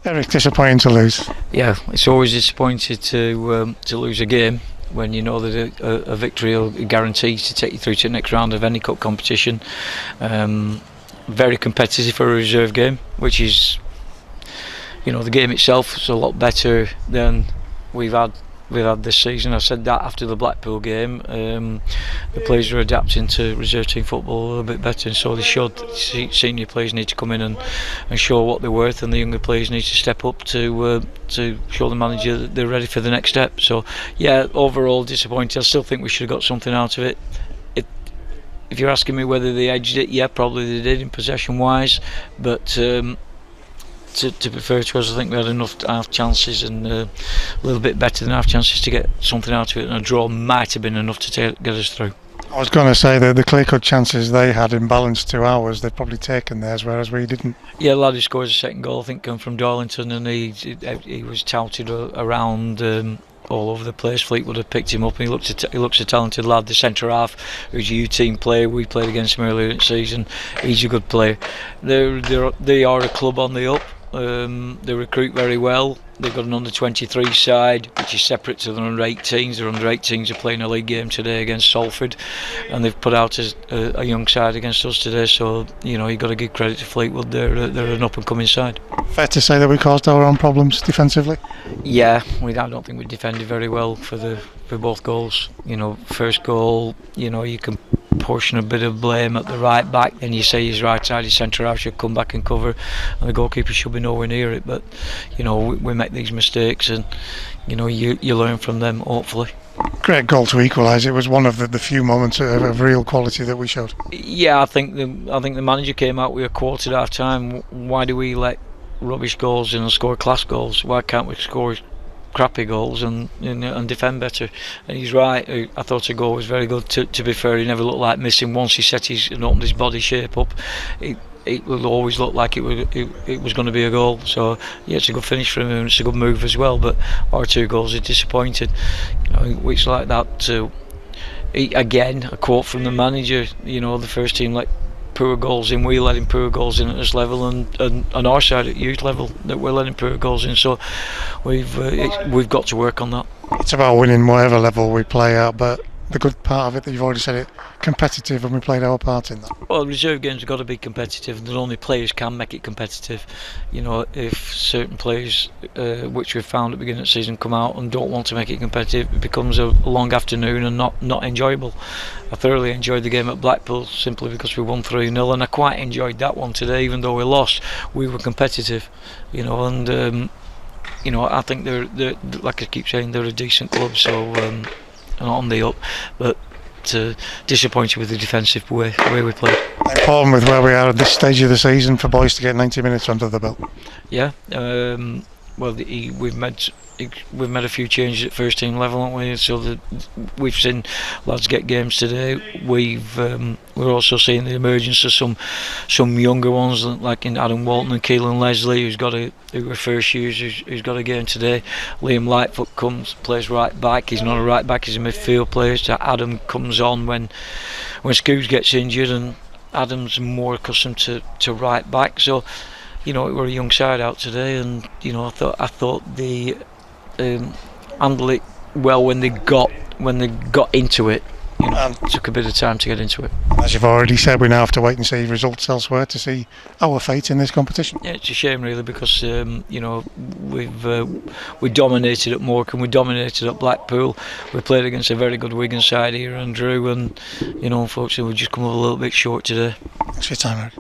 Eric, disappointing to lose. Yeah, it's always disappointing to lose a game when you know that a victory will guarantee to take you through to the next round of any cup competition. Very competitive for a reserve game, which is, the game itself is a lot better than we've had this season. I said that after the Blackpool game. The players are adapting to reserve team football a little bit better, and so they should. Senior players need to come in and show what they're worth, and the younger players need to step up to show the manager that they're ready for the next step. So yeah, overall disappointed. I still think we should have got something out of it. If you're asking me whether they edged it, yeah, probably they did in possession wise, but to be fair to us, I think we had enough half chances and a little bit better than half chances to get something out of it, and a draw might have been enough to get us through. I was going to say that the clear-cut chances they had in balance to ours, they've probably taken theirs, whereas we didn't. Yeah, the lad who scores the second goal, I think, come from Darlington, and he was touted around all over the place. Fleetwood had picked him up, and he looks a talented lad. The centre half, who's a U-team player, we played against him earlier in the season. He's a good player. They are a club on the up. They recruit very well. They've got an under-23 side, which is separate to the under-18s. Their under-18s are playing a league game today against Salford, and they've put out a young side against us today. So you've got to give credit to Fleetwood. They're an up-and-coming side. Fair to say that we caused our own problems defensively. Yeah, I don't think we defended very well for both goals. First goal, you can portion a bit of blame at the right back, and you say his right side, his centre half should come back and cover, and the goalkeeper should be nowhere near it. But we make these mistakes, and you learn from them, hopefully. Great goal to equalise. It was one of the few moments of real quality that we showed. Yeah, I think the manager came out with a quote at half time. Why do we let rubbish goals in and score class goals? Why can't we score crappy goals and defend better? And he's right. I thought the goal was very good. To be fair, he never looked like missing. Once he set and opened his body shape up, it will always look like it was going to be a goal. So yeah, it's a good finish for him, and it's a good move as well. But our two goals are disappointed. It's like that. Again, a quote from the manager. The first team let poor goals in. We let in poor goals in at this level, and on our side at youth level that we're letting poor goals in. So we've got to work on that. It's about winning whatever level we play at, but the good part of it that you've already said it, competitive, and we played our part in that. Well, reserve games have got to be competitive, and only players can make it competitive. If certain players, which we've found at the beginning of the season, come out and don't want to make it competitive, it becomes a long afternoon and not enjoyable. I thoroughly enjoyed the game at Blackpool simply because we won 3-0, and I quite enjoyed that one today. Even though we lost, we were competitive, and I think they're like I keep saying, they're a decent club. So on the up, but disappointed with the defensive way we played. Important with where we are at this stage of the season for boys to get 90 minutes under the belt. Yeah, we've made a few changes at first team level, haven't we? So we've seen lads get games today. We're also seeing the emergence of some younger ones, like in Adam Walton and Keelan Leslie, who were first years, who's got a game today. Liam Lightfoot plays right back. He's not a right back, he's a midfield player. So Adam comes on when Scoots gets injured, and Adam's more accustomed to right back. So we're a young side out today, and I thought they handled it well when they got into it. It took a bit of time to get into it. As you've already said, we now have to wait and see results elsewhere to see our fate in this competition. Yeah, it's a shame really, because we dominated at Morecambe, we dominated at Blackpool, we played against a very good Wigan side here and drew, and unfortunately we've just come up a little bit short today. Thanks for your time, Eric.